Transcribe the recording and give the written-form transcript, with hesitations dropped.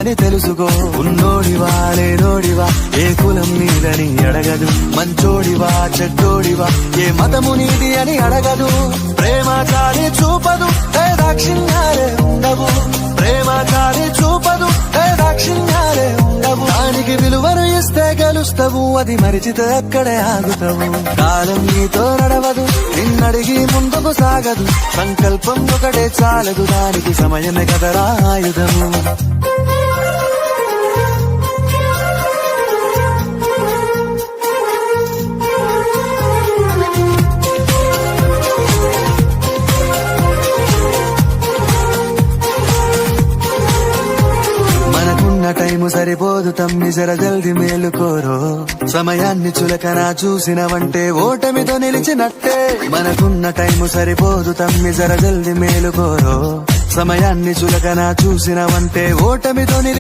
అని తెలుసుకో. ఉన్నోడివా లేనోడివా ఏ కులం నీదని అడగదు. మంచోడివా చెడ్డోడివా ఏ మతము నీది అని అడగదు. ప్రేమ చాలి చూపదు దాక్షిణ్యాలే ఉండవు. ప్రేమ చాలి చూపదు దాక్షిణ్యాలే ఉండవు. దానికి విలువను ఇస్తే గెలుస్తావు, అది మరిచితే అక్కడే ఆగుతావు. కాలం నీతో నడవదు, నిన్నడిగి ముందుకు సాగదు. సంకల్పం ఒకటే చాలదు, దానికి సమయమే కదరా ఆయుధము. టైము సరిపోదు తమ్మి, జర జల్ది మేలుకోరో. సమయాన్ని చులకన చూసినవంటే ఓటమితో నిలిచినట్టే. మనకున్న టైము సరిపోదు తమ్మి, జర జల్ది మేలుకోరో. సమయాన్ని చులకన చూసినవంటే ఓటమితో